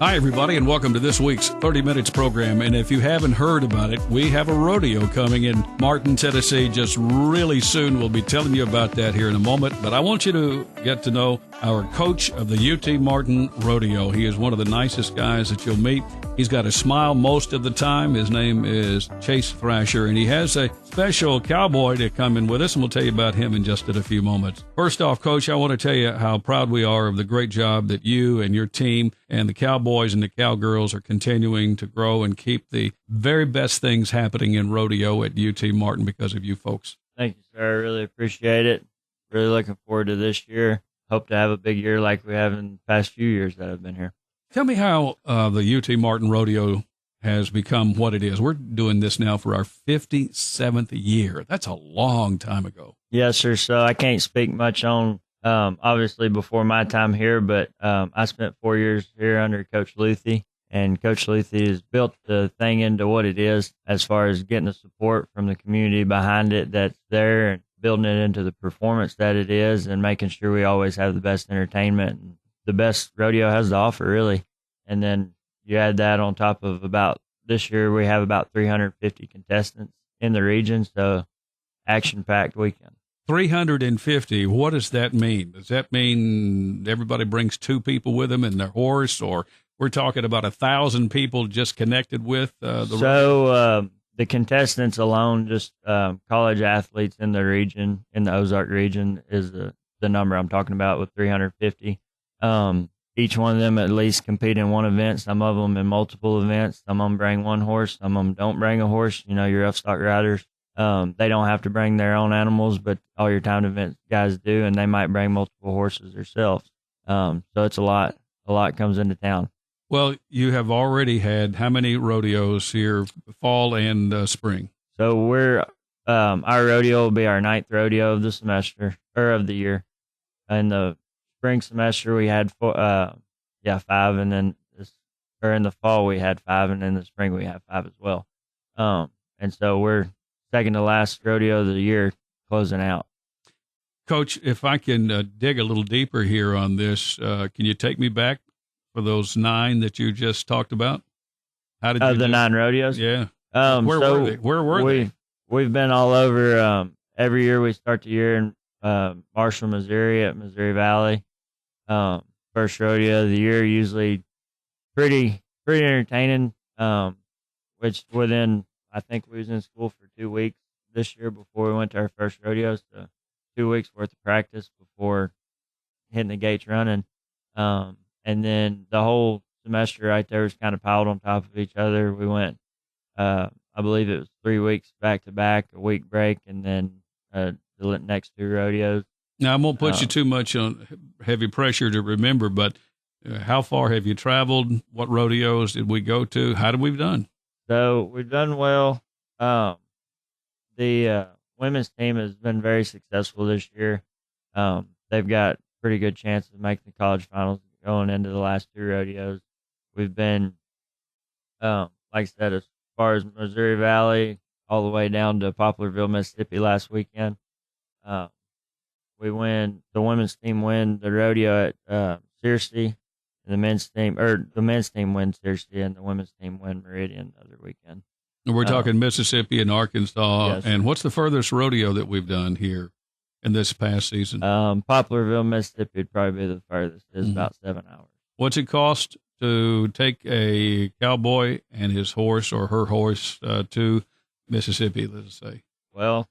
Hi, everybody, and welcome to this week's 30 Minutes program. And if you haven't heard about it, we have a rodeo coming in Martin, Tennessee, just really soon. We'll be telling you about that here in a moment. But I want you to get to know our coach of the UT Martin Rodeo. He is one of the nicest guys that you'll meet. He's got a smile most of the time. His name is Chase Thrasher, and he has a special cowboy to come in with us, and we'll tell you about him in just a few moments. First off, Coach, I want to tell you how proud we are of the great job that you and your team and the Cowboys and the Cowgirls are continuing to grow and keep the very best things happening in rodeo at UT Martin because of you folks. Thank you, sir. I really appreciate it. Really looking forward to this year. Hope to have a big year like we have in the past few years that I've been here. Tell me how the UT Martin Rodeo has become what it is. We're doing this now for our 57th year. That's a long time ago. Yes, sir. So I can't speak much on, obviously, before my time here, but I spent 4 years here under Coach Luthi, and Coach Luthi has built the thing into what it is as far as getting the support from the community behind it that's there and building it into the performance that it is and making sure we always have the best entertainment and the best rodeo has to offer, really. And then you add that on top of this year we have about 350 contestants in the region, so action-packed weekend. 350, what does that mean? Does that mean everybody brings two people with them and their horse, or we're talking about 1,000 people just connected with the rodeo? The contestants alone, just college athletes in the region, in the Ozark region, is the number I'm talking about with 350. Each one of them at least compete in one event, some of them in multiple events. Some of them bring one horse, some of them don't bring a horse. You know, your rough stock riders, they don't have to bring their own animals, but all your timed event guys do, and they might bring multiple horses themselves. So it's a lot comes into town. Well, you have already had how many rodeos here, fall and spring? So our rodeo will be our 9th rodeo of the semester, or of the year. In the spring semester, we had 5, and then in the fall, we had 5, and in the spring, we have 5 as well. And so we're second to last rodeo of the year closing out. Coach, if I can dig a little deeper here on this, can you take me back for those 9 that you just talked about? How did you the 9 rodeos? Yeah. Where were they? We've been all over. Every year we start the year in Marshall, Missouri at Missouri Valley. First rodeo of the year, usually pretty entertaining. Which within, I think we was in school for 2 weeks this year before we went to our first rodeo. So 2 weeks worth of practice before hitting the gates running. And then the whole semester right there was kind of piled on top of each other. We went, I believe it was 3 weeks back to back, a week break, and then the next 2 rodeos. Now, I won't put you too much on heavy pressure to remember, but how far have you traveled? What rodeos did we go to? How did we done? So we've done well. The women's team has been very successful this year. They've got pretty good chance of making the college finals going into the last 2 rodeos. We've been, like I said, as far as Missouri Valley, all the way down to Poplarville, Mississippi last weekend. The women's team win the rodeo at Searcy, and the men's team wins Searcy, and the women's team win Meridian the other weekend. And we're talking Mississippi and Arkansas. Yes. And what's the furthest rodeo that we've done here in this past season? Poplarville, Mississippi would probably be the furthest. It's about 7 hours. What's it cost to take a cowboy and his horse or her horse to Mississippi, let's say? Well,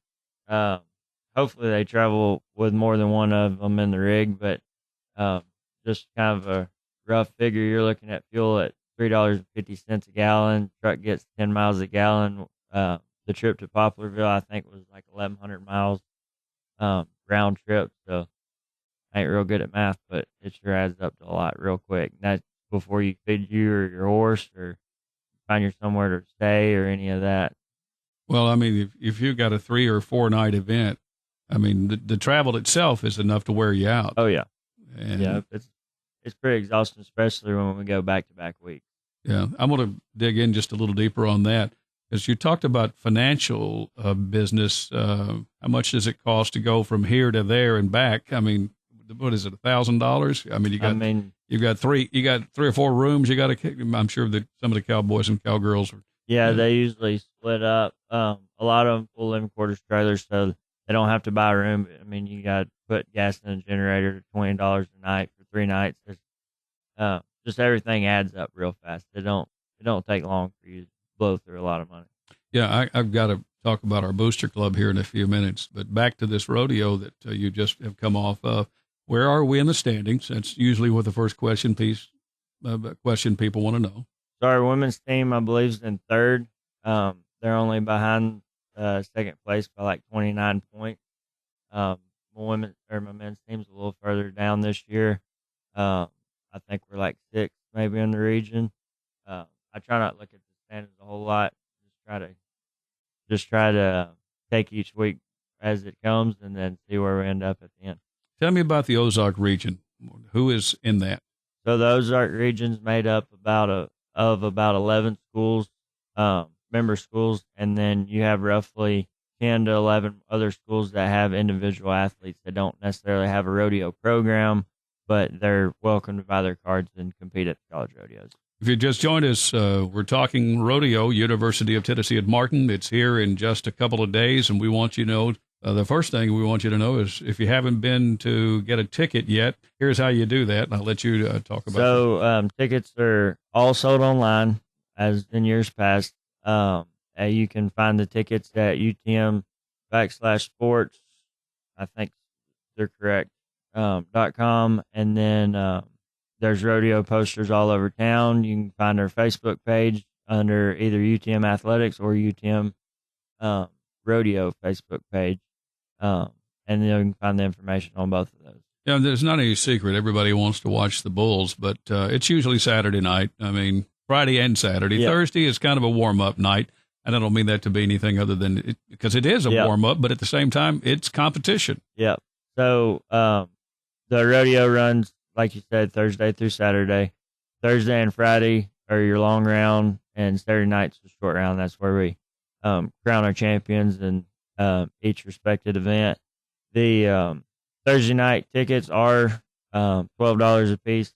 hopefully they travel with more than one of them in the rig, but just kind of a rough figure, you're looking at fuel at $3.50 a gallon. Truck gets 10 miles a gallon. The trip to Poplarville, I think, was like 1,100 miles round trip. So I ain't real good at math, but it sure adds up to a lot real quick. And that's before you feed you or your horse or find you somewhere to stay or any of that. Well, I mean, if you got a 3 or 4 night event, I mean, the travel itself is enough to wear you out. Oh yeah, and yeah. It's pretty exhausting, especially when we go back to back weeks. Yeah, I'm going to dig in just a little deeper on that, because you talked about financial business. How much does it cost to go from here to there and back? I mean, what is it, $1,000? I mean, you got three or four rooms. You got to. I'm sure that some of the cowboys and cowgirls are. Yeah, they usually split up. A lot of them full living quarters trailers, so they don't have to buy a room. I mean, you got to put gas in a generator, $20 a night for 3 nights. Just everything adds up real fast. It don't take long for you to blow through a lot of money. Yeah, I've got to talk about our booster club here in a few minutes, but back to this rodeo that you just have come off of. Where are we in the standings? That's usually what the first question people want to know. So our women's team, I believe, is in third. They're only behind second place by like 29 points. My men's team's a little further down this year. I think we're like sixth, maybe in the region. I try not to look at the standings a whole lot. Just try to take each week as it comes, and then see where we end up at the end. Tell me about the Ozark region. Who is in that? So the Ozark region's made up of about 11 schools, member schools, and then you have roughly 10 to 11 other schools that have individual athletes that don't necessarily have a rodeo program, but they're welcome to buy their cards and compete at the college rodeos. If you just joined us, we're talking rodeo, University of Tennessee at Martin. It's here in just a couple of days, and we want you to know, the first thing we want you to know is if you haven't been to get a ticket yet, here's how you do that, and I'll let you talk about it. So tickets are all sold online, as in years past. You can find the tickets at UTM/sports, I think they're correct, .com, and then there's rodeo posters all over town. You can find our Facebook page under either UTM Athletics or UTM Rodeo Facebook page. And then you can find the information on both of those. Yeah, there's not any secret. Everybody wants to watch the Bulls, but it's usually Saturday night. I mean, Friday and Saturday. Yep. Thursday is kind of a warm-up night, and I don't mean that to be anything other than because it is a warm-up, but at the same time, it's competition. Yeah. So the rodeo runs, like you said, Thursday through Saturday. Thursday and Friday are your long round, and Saturday night's the short round. That's where we crown our champions in each respected event. The Thursday night tickets are $12 a piece,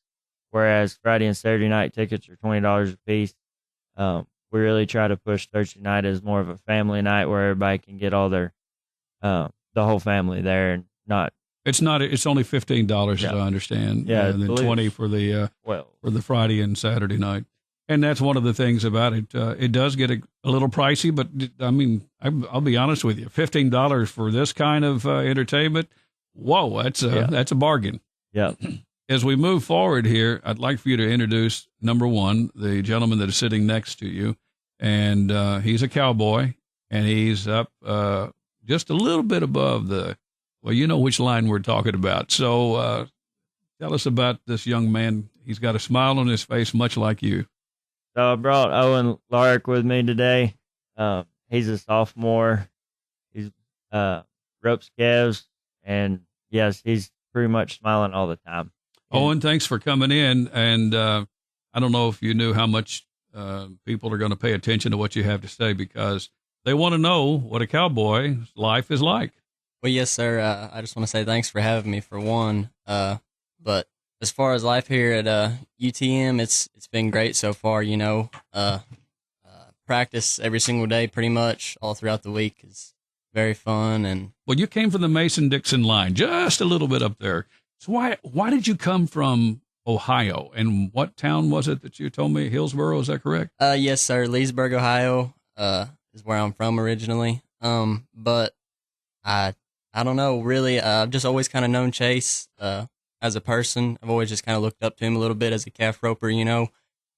whereas Friday and Saturday night tickets are $20 a piece. We really try to push Thursday night as more of a family night where everybody can get all their the whole family there and not. It's only $15 as I understand. Yeah, and then $20 for the Friday and Saturday night. And that's one of the things about it. It does get a little pricey, but I mean, I'll be honest with you, $15 for this kind of entertainment. Whoa, that's a bargain. Yeah. As we move forward here, I'd like for you to introduce number one, the gentleman that is sitting next to you, and he's a cowboy, and he's up just a little bit above well, you know which line we're talking about. So tell us about this young man. He's got a smile on his face, much like you. So I brought Owen Larrick with me today. He's a sophomore. He's ropes calves, and yes, he's pretty much smiling all the time. Owen, thanks for coming in. And I don't know if you knew how much people are going to pay attention to what you have to say because they want to know what a cowboy's life is like. Well, yes, sir. I just want to say thanks for having me for one. But as far as life here at UTM, it's been great so far. You know, practice every single day, pretty much all throughout the week is very fun. And well, you came from the Mason-Dixon line, just a little bit up there. So why did you come from Ohio? And what town was it that you told me? Hillsboro, is that correct? Yes, sir. Leesburg, Ohio, is where I'm from originally. But I don't know, really. I've just always kind of known Chase as a person. I've always just kind of looked up to him a little bit as a calf roper, you know.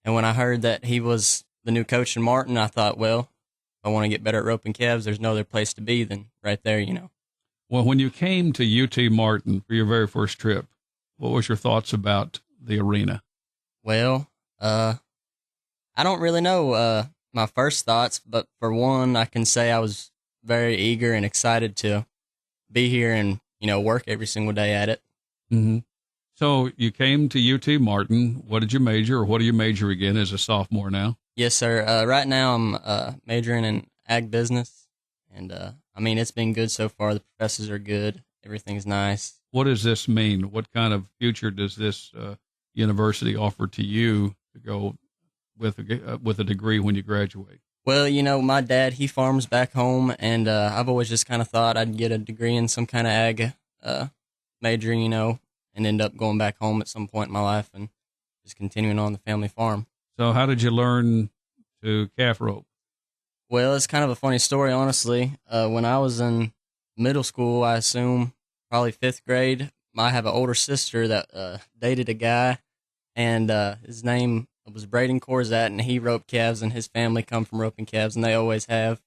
And when I heard that he was the new coach in Martin, I thought, well, if I want to get better at roping calves, there's no other place to be than right there, you know. Well, when you came to UT Martin for your very first trip, what was your thoughts about the arena? Well, I don't really know my first thoughts, but for one, I can say I was very eager and excited to be here and, you know, work every single day at it. Mm-hmm. So you came to UT Martin. What did you major, or what do you major again as a sophomore now? Yes, sir. Right now I'm majoring in ag business, and I mean, it's been good so far. The professors are good. Everything's nice. what does this mean? What kind of future does this university offer to you to go with a degree when you graduate? Well, my dad, he farms back home, and I've always just kind of thought I'd get a degree in some kind of ag major, and end up going back home at some point in my life and just continuing on the family farm. So how did you learn to calf rope? Well, it's kind of a funny story, honestly. When I was in middle school, I assume probably 5th grade, I have an older sister that dated a guy, and his name was Braden Corzat, and he roped calves, and his family come from roping calves, and they always have.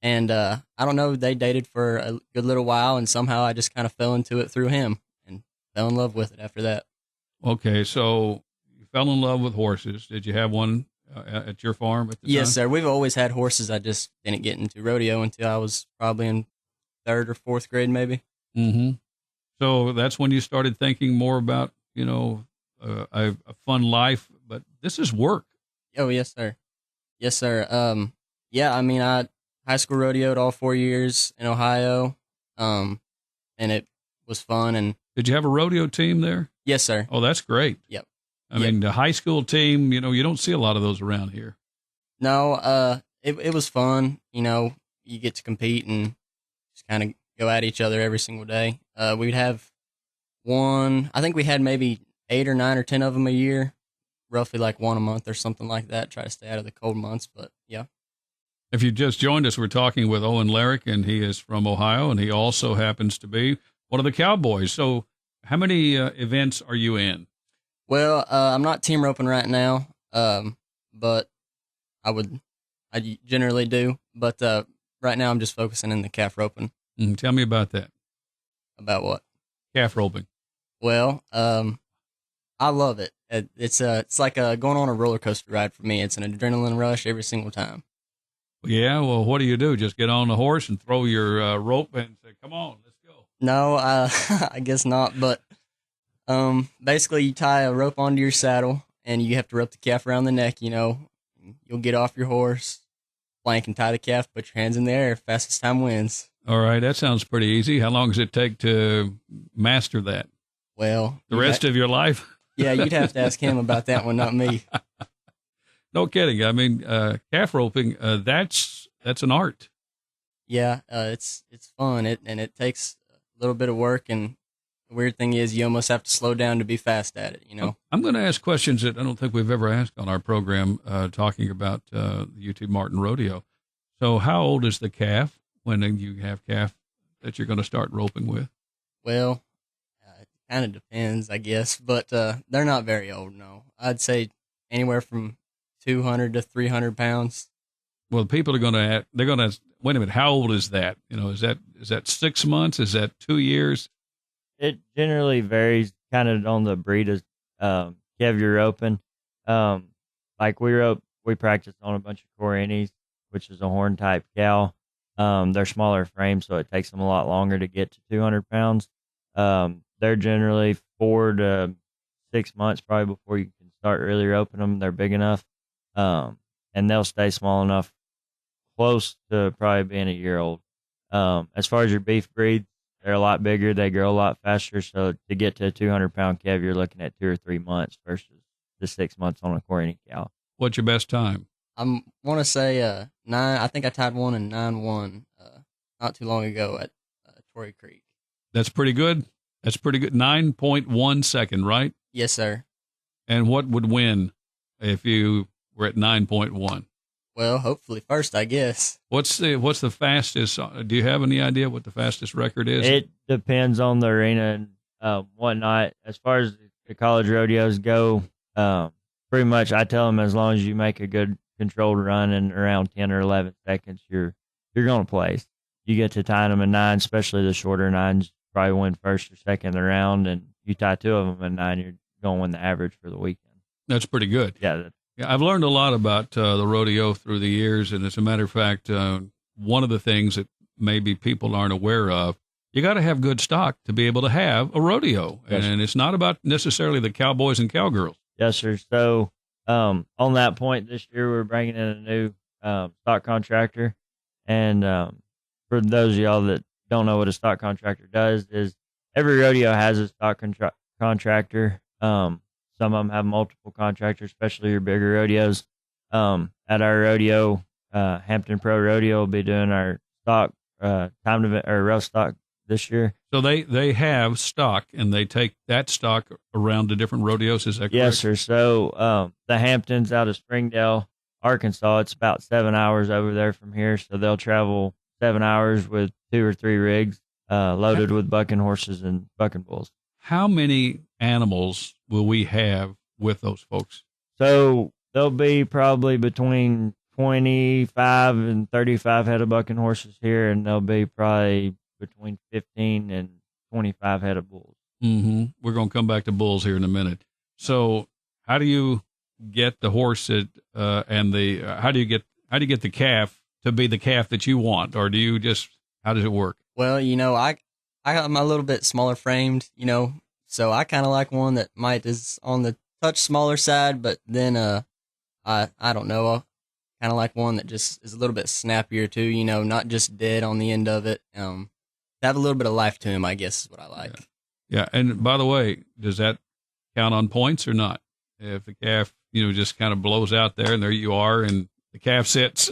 And I don't know, they dated for a good little while, and somehow I just kind of fell into it through him and fell in love with it after that. Okay, so you fell in love with horses. Did you have one at your farm at the time? Yes, sir. We've always had horses. I just didn't get into rodeo until I was probably in 3rd or 4th grade, maybe. Mm-hmm. So that's when you started thinking more about, a fun life, but this is work. Oh, yes, sir. Yes, sir. Yeah, I mean, I high school rodeoed all 4 years in Ohio, and it was fun. And did you have a rodeo team there? Yes, sir. Oh, that's great. Yep. I mean, the high school team, you don't see a lot of those around here. No, it was fun. You get to compete and just kind of go at each other every single day. We'd have I think we had maybe 8 or 9 or 10 of them a year, roughly like one a month or something like that. Try to stay out of the cold months, but yeah. If you just joined us, we're talking with Owen Larrick, and he is from Ohio, and he also happens to be one of the Cowboys. So how many events are you in? Well, I'm not team roping right now, but I generally do. But right now I'm just focusing in the calf roping. Tell me about that. About what? Calf roping. Well, I love it. It's like going on a roller coaster ride for me. It's an adrenaline rush every single time. Yeah, well, what do? Just get on the horse and throw your rope and say, come on, let's go. No, I guess not. But basically, you tie a rope onto your saddle, and you have to rope the calf around the neck, You'll get off your horse, flank and tie the calf, put your hands in the air, fastest time wins. All right, that sounds pretty easy. How long does it take to master that? Well, the rest of your life? Yeah, you'd have to ask him about that one, not me. No kidding. I mean, calf roping, that's an art. Yeah, it's fun. It takes a little bit of work, and the weird thing is you almost have to slow down to be fast at it, I'm going to ask questions that I don't think we've ever asked on our program, talking about the UT Martin Rodeo. So how old is the calf when you have calf that you're going to start roping with? Well, it kind of depends, I guess, but they're not very old, no. I'd say anywhere from 200 to 300 pounds. Well, people are going to, wait a minute, how old is that? Is that 6 months? Is that 2 years? It generally varies kind of on the breed of calf you're roping. Like we practice on a bunch of Corinis, which is a horn type cow. They're smaller frame, so it takes them a lot longer to get to 200 pounds. They're generally 4 to 6 months probably before you can start really roping them. They're big enough. And they'll stay small enough, close to probably being a year old. As far as your beef breeds, they're a lot bigger. They grow a lot faster. So to get to a 200-pound calf, you're looking at 2 or 3 months versus the 6 months on a Corny cow. What's your best time? I want to say 9. I think I tied one in 9-1 not too long ago at Torrey Creek. That's pretty good. 9.1 second, right? Yes, sir. And what would win if you were at 9.1? Well, hopefully first, I guess. What's the fastest? Do you have any idea what the fastest record is? It depends on the arena and whatnot. As far as the college rodeos go, pretty much I tell them as long as you make a good controlled run in around 10 or 11 seconds, you're going to place. You get to tying them in 9, especially the shorter 9s, probably win first or second in the round, and you tie 2 of them in 9, you're going to win the average for the weekend. That's pretty good. Yeah. I've learned a lot about the rodeo through the years, and as a matter of fact, one of the things that maybe people aren't aware of, you got to have good stock to be able to have a rodeo, yes, and it's not about necessarily the cowboys and cowgirls. Yes, sir. So on that point, this year we're bringing in a new stock contractor, and for those of y'all that don't know what a stock contractor does, is every rodeo has a stock contractor. Some of them have multiple contractors, especially your bigger rodeos. At our rodeo, Hampton Pro Rodeo will be doing our stock timed event or rough stock this year. So they have stock, and they take that stock around to different rodeos. Is that correct? Yes, sir. So the Hamptons out of Springdale, Arkansas, it's about 7 hours over there from here. So they'll travel 7 hours with 2 or 3 rigs loaded with bucking horses and bucking bulls. How many animals will we have with those folks? So there'll be probably between 25 and 35 head of bucking horses here, and there'll be probably between 15 and 25 head of bulls. Mm-hmm. We're going to come back to bulls here in a minute. So how do you get the horse how do you get the calf to be the calf that you want, or do you just, how does it work? Well, I'm a little bit smaller framed, so I kind of like one that is on the touch smaller side, but then I don't know, kind of like one that just is a little bit snappier too, not just dead on the end of it. Have a little bit of life to him, I guess is what I like. Yeah. And by the way, does that count on points or not? If the calf, just kind of blows out there and there you are and the calf sits.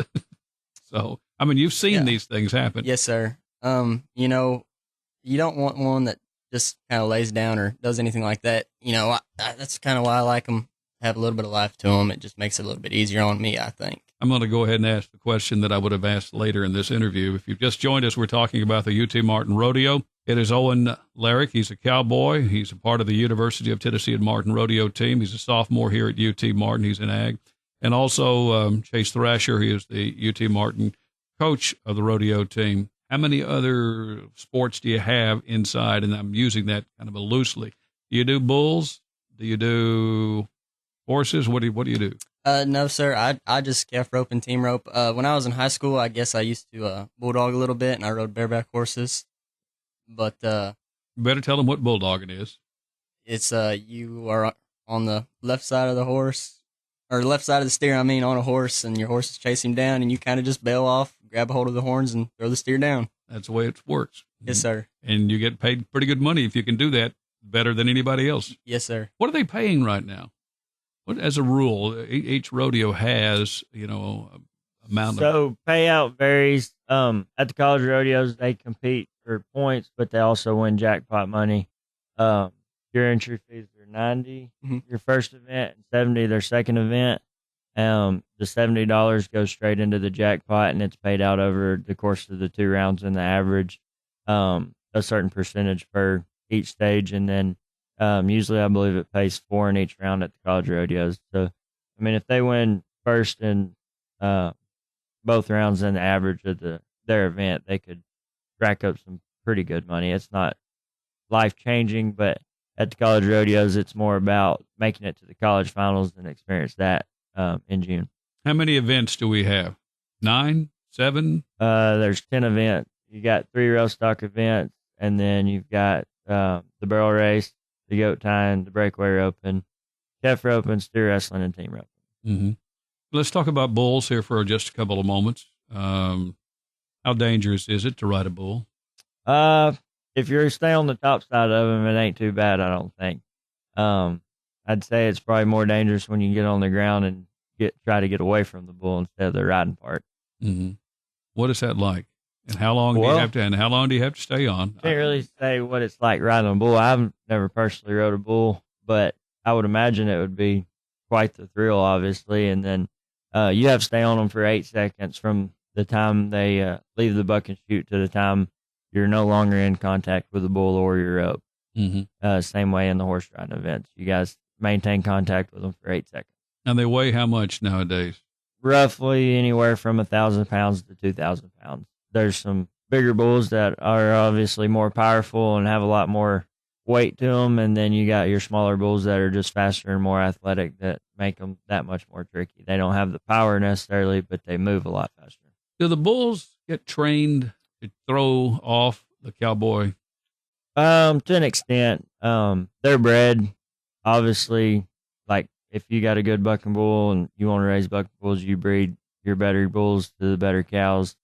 So, I mean, you've seen these things happen. Yes, sir. You don't want one that just kind of lays down or does anything like that. That's kind of why I like them. Have a little bit of life to them. It just makes it a little bit easier on me, I think. I'm going to go ahead and ask the question that I would have asked later in this interview. If you've just joined us, we're talking about the UT Martin Rodeo. It is Owen Larrick. He's a cowboy. He's a part of the University of Tennessee at Martin Rodeo team. He's a sophomore here at UT Martin. He's in ag. And also Chase Thrasher. He is the UT Martin coach of the rodeo team. How many other sports do you have inside? And I'm using that kind of loosely. Do you do bulls? Do you do horses? What do you do? No, sir. I just calf rope and team rope. When I was in high school, I guess I used to bulldog a little bit, and I rode bareback horses. But you better tell them what bulldogging is. It's you are on the left side of the horse, or left side of the steer, on a horse, and your horse is chasing him down, and you kind of just bail off, grab a hold of the horns, and throw the steer down. That's the way it works. Yes, sir. And you get paid pretty good money if you can do that, better than anybody else. Yes, sir. What are they paying right now? What, as a rule, each rodeo has, amount of... So payout varies. At the college rodeos, they compete for points, but they also win jackpot money. Your entry fees are $90, your first event, and $70 their second event. The $70 goes straight into the jackpot, and it's paid out over the course of the 2 rounds in the average, a certain percentage per each stage. And then usually I believe it pays 4 in each round at the college rodeos. So, I mean, if they win first in both rounds in the average of their event, they could rack up some pretty good money. It's not life-changing, but at the college rodeos, it's more about making it to the college finals and experience that in June. How many events do we have? 9, 7? There's 10 events. You got 3 rough stock events, and then you've got the barrel race, the goat tying, the breakaway roping, calf roping, steer wrestling, and team roping. Mm-hmm. Let's talk about bulls here for just a couple of moments. How dangerous is it to ride a bull? If you stay on the top side of them, it ain't too bad, I don't think. I'd say it's probably more dangerous when you get on the ground and try to get away from the bull instead of the riding part. Mm-hmm. What is that like? And how long do you have to stay on? I can't really say what it's like riding a bull. I've never personally rode a bull, but I would imagine it would be quite the thrill, obviously. And then you have to stay on them for 8 seconds from the time they leave the buck and shoot to the time you're no longer in contact with the bull or your rope. Mm-hmm. Same way in the horse riding events. You guys maintain contact with them for 8 seconds. And they weigh how much nowadays? Roughly anywhere from 1,000 pounds to 2,000 pounds. There's some bigger bulls that are obviously more powerful and have a lot more weight to them, and then you got your smaller bulls that are just faster and more athletic that make them that much more tricky. They don't have the power necessarily, but they move a lot faster. Do the bulls get trained to throw off the cowboy? To an extent. They're bred, obviously, like if you got a good bucking bull and you want to raise bucking bulls, you breed your better bulls to the better cows.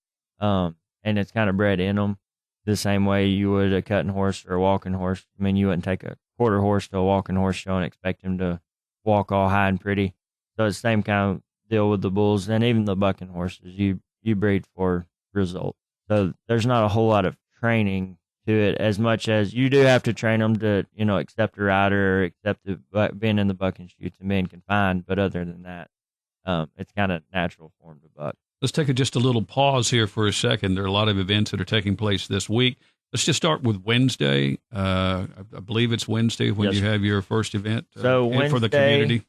And it's kind of bred in them. the same way you would a cutting horse or a walking horse. I mean, you wouldn't take a quarter horse to a walking horse show and expect him to walk all high and pretty. So it's the same kind of deal with the bulls and even the bucking horses. You breed for results. So there's not a whole lot of training to it as much as you do have to train them to, accept a rider or accept being in the bucking chutes and being confined. But other than that, it's kind of natural for them to buck. Let's take just a little pause here for a second. There are a lot of events that are taking place this week. Let's just start with Wednesday. I believe it's Wednesday when you have your first event Wednesday, for the community.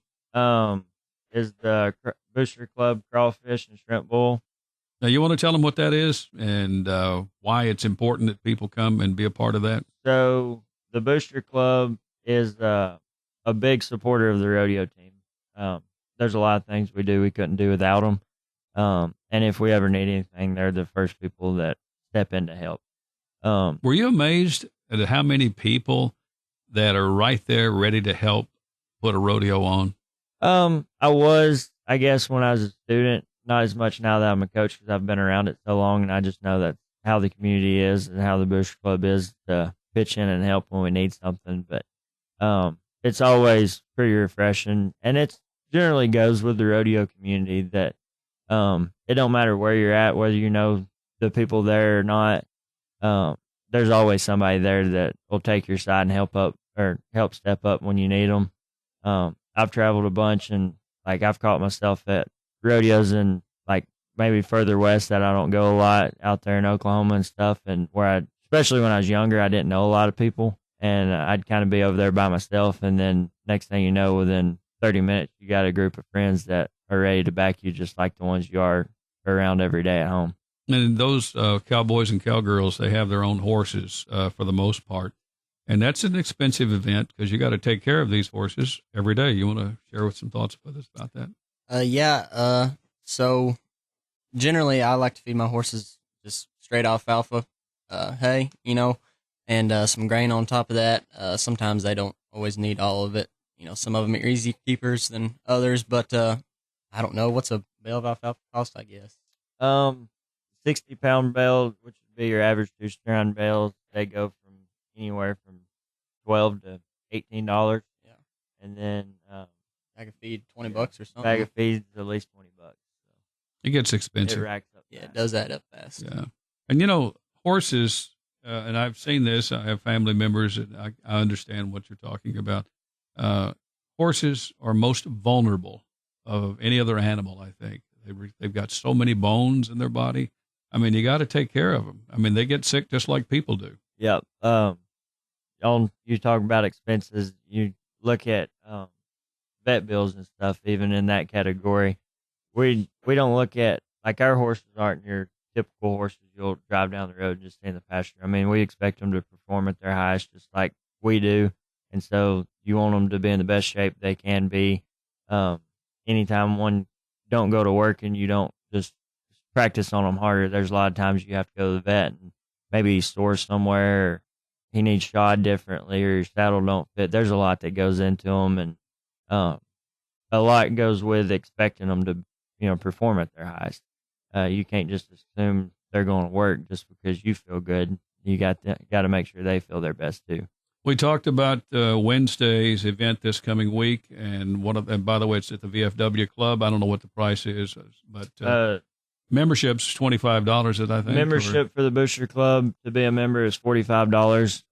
Is the Booster Club Crawfish and Shrimp Bowl. Now, you want to tell them what that is and why it's important that people come and be a part of that? So the Booster Club is a big supporter of the rodeo team. There's a lot of things we do we couldn't do without them. And if we ever need anything, they're the first people that step in to help. Were you amazed at how many people that are right there ready to help put a rodeo on? I was, I guess, when I was a student, not as much now that I'm a coach because I've been around it so long, and I just know that's how the community is and how the Booster Club is to pitch in and help when we need something. But it's always pretty refreshing, and it generally goes with the rodeo community that it don't matter where you're at, whether you know the people there or not. There's always somebody there that will take your side and help step up when you need them. I've traveled a bunch, and I've caught myself at rodeos in maybe further west that I don't go a lot, out there in Oklahoma and stuff, and especially when I was younger, I didn't know a lot of people, and I'd kind of be over there by myself, and then next thing you know, within 30 minutes, you got a group of friends that are ready to back you just like the ones you are around every day at home. And those cowboys and cowgirls, they have their own horses for the most part. And that's an expensive event because you got to take care of these horses every day. You want to share with some thoughts with us about that? So generally I like to feed my horses just straight alfalfa, hay, and some grain on top of that. Sometimes they don't always need all of it. Some of them are easy keepers than others, but I don't know. What's a bale of alfalfa cost, I guess? 60-pound bales, which would be your average 2-strand bales, they go from anywhere from $12 to $18. Yeah. And then bag of feed, $20 or something. Bag of feed is at least $20. So it gets expensive. It racks up. Yeah, it does add up fast. Yeah. And horses, and I've seen this, I have family members, and I understand what you're talking about. Horses are most vulnerable of any other animal, I think. They've got so many bones in their body. I mean, you got to take care of them. I mean, they get sick just like people do. Yep. You talk about expenses. You look at vet bills and stuff. Even in that category, we don't look at our horses aren't your typical horses you'll drive down the road and just stay in the pasture. I mean, we expect them to perform at their highest, just like we do, and so you want them to be in the best shape they can be. Anytime one don't go to work and you don't just practice on them harder, there's a lot of times you have to go to the vet and maybe he's sore somewhere, or he needs shod differently, or your saddle don't fit. There's a lot that goes into them, and a lot goes with expecting them to, perform at their highest. You can't just assume they're going to work just because you feel good. You got to make sure they feel their best too. We talked about Wednesday's event this coming week, and by the way, it's at the VFW Club. I don't know what the price is, but membership's $25, I think. Membership for the Booster Club to be a member is $45.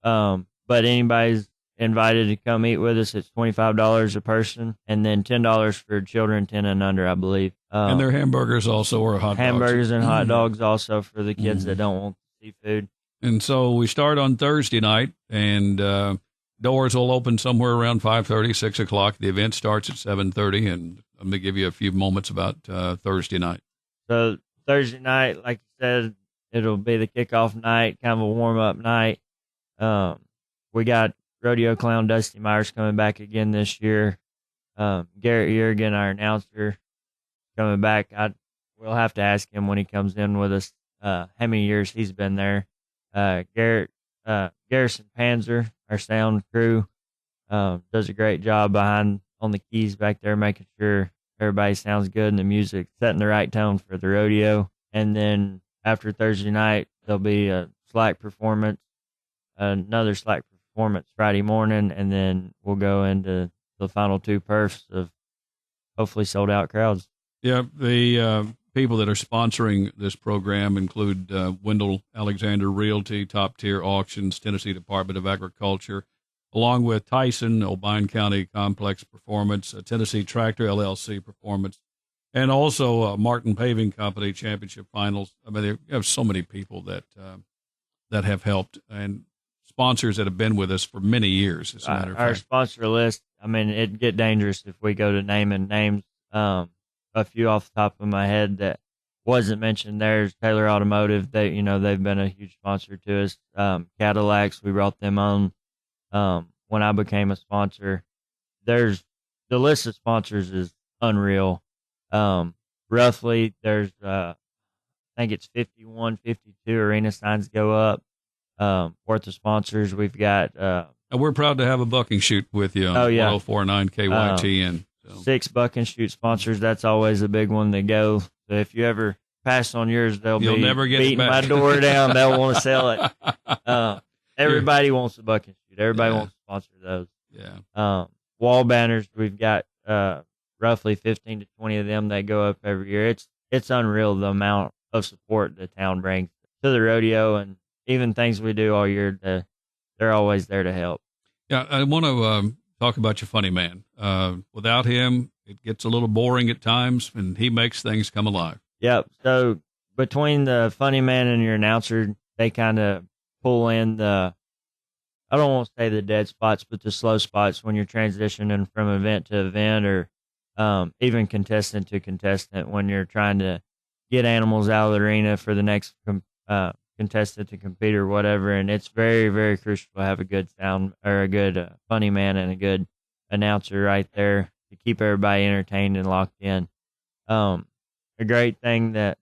But anybody's invited to come eat with us. It's $25 a person, and then $10 for children 10 and under, I believe. And their hamburgers also, or hot dogs. Hamburgers and hot dogs also for the kids that don't want seafood. And so we start on Thursday night, and doors will open somewhere around 5:30, 6 o'clock. The event starts at 7:30, and let me give you a few moments about Thursday night. So Thursday night, like you said, it'll be the kickoff night, kind of a warm-up night. We got rodeo clown Dusty Myers coming back again this year. Garrett Yergin, our announcer, coming back. We'll have to ask him when he comes in with us how many years he's been there. Garrison Panzer, our sound crew, does a great job on the keys back there, making sure everybody sounds good and the music setting the right tone for the rodeo. And then after Thursday night, there'll be a slack performance, another slack performance Friday morning, and then we'll go into the final 2 perfs of hopefully sold out crowds. Yeah, the people that are sponsoring this program include Wendell Alexander Realty, Top Tier Auctions, Tennessee Department of Agriculture, along with Tyson, O'Bine County Complex Performance, Tennessee Tractor LLC Performance, and also Martin Paving Company Championship Finals. I mean, they have so many people that have helped, and sponsors that have been with us for many years, as a matter of fact. Our sponsor list, I mean, it'd get dangerous if we go to naming names. A few off the top of my head that wasn't mentioned there is Taylor Automotive. They've been a huge sponsor to us. Cadillacs, we brought them on when I became a sponsor. The list of sponsors is unreal. Roughly, there's I think it's 51, 52 arena signs go up worth of sponsors. We've got and we're proud to have a bucking shoot with you on 1049 KYTN. 6 buck and shoot sponsors. That's always a big one to go. So if you ever pass on yours, you'll never get beating my door down. They'll want to sell it. Everybody wants a buck and shoot. Everybody wants to sponsor those. Yeah. Wall banners. We've got roughly 15 to 20 of them that go up every year. It's unreal the amount of support the town brings to the rodeo, and even things we do all year. They're always there to help. Yeah, I want to talk about your funny man. Without him, it gets a little boring at times, and he makes things come alive. Yep. So between the funny man and your announcer, they kind of pull in I don't want to say the dead spots, but the slow spots when you're transitioning from event to event, or even contestant to contestant when you're trying to get animals out of the arena for the next contestant to compete or whatever. And it's very, very crucial to have a good sound or a good funny man and a good announcer right there to keep everybody entertained and locked in. A great thing that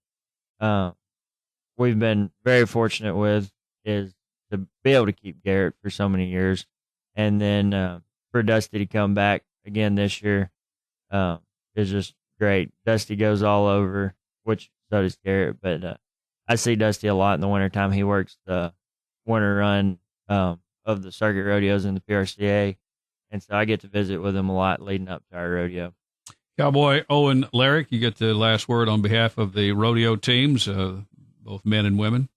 we've been very fortunate with is to be able to keep Garrett for so many years. And then for Dusty to come back again this year is just great. Dusty goes all over, which so does Garrett, but I see Dusty a lot in the wintertime. He works the winter run of the circuit rodeos in the PRCA, and so I get to visit with him a lot leading up to our rodeo. Cowboy Owen Larrick, you get the last word on behalf of the rodeo teams, both men and women.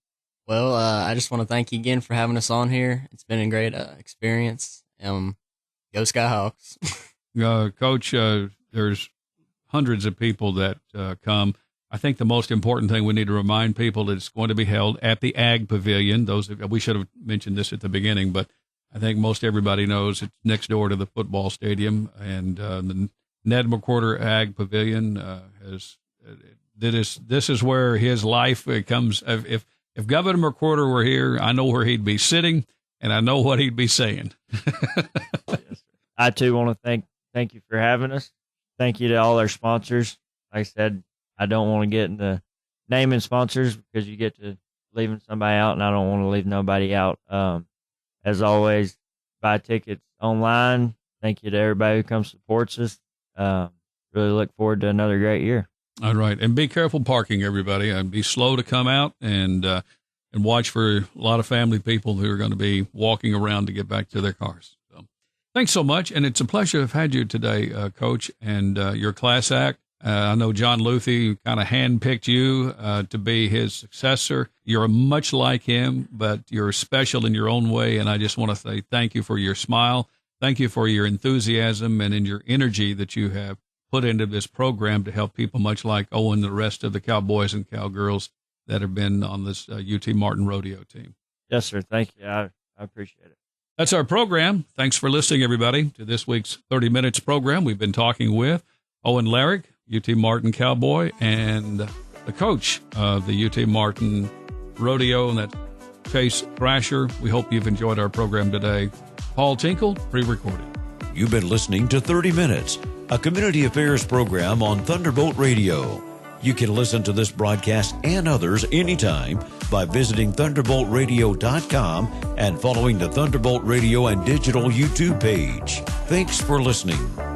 Well, I just want to thank you again for having us on here. It's been a great experience. Go Skyhawks. Coach, there's hundreds of people that come. I think the most important thing we need to remind people is it's going to be held at the Ag Pavilion. We should have mentioned this at the beginning, but I think most everybody knows it's next door to the football stadium, and the Ned McWhorter Ag Pavilion this is where his life comes. If Governor McWhorter were here, I know where he'd be sitting, and I know what he'd be saying. Yes, I too want to thank you for having us. Thank you to all our sponsors. Like I said, I don't want to get into naming sponsors because you get to leaving somebody out, and I don't want to leave nobody out. As always, buy tickets online. Thank you to everybody who comes supports us. Really look forward to another great year. All right, and be careful parking, everybody, and be slow to come out, and watch for a lot of family people who are going to be walking around to get back to their cars. So, thanks so much, and it's a pleasure to have had you today, Coach, and your class act. I know John Luthie kind of handpicked you to be his successor. You're much like him, but you're special in your own way, and I just want to say thank you for your smile. Thank you for your enthusiasm and in your energy that you have put into this program to help people much like Owen and the rest of the cowboys and cowgirls that have been on this UT Martin rodeo team. Yes, sir. Thank you. I appreciate it. That's our program. Thanks for listening, everybody, to this week's 30 Minutes program. We've been talking with Owen Larrick, UT Martin Cowboy, and the coach of the UT Martin Rodeo, and that's Chase Thrasher. We hope you've enjoyed our program today. Paul Tinkle, pre-recorded. You've been listening to 30 Minutes, a community affairs program on Thunderbolt Radio. You can listen to this broadcast and others anytime by visiting thunderboltradio.com and following the Thunderbolt Radio and Digital YouTube page. Thanks for listening.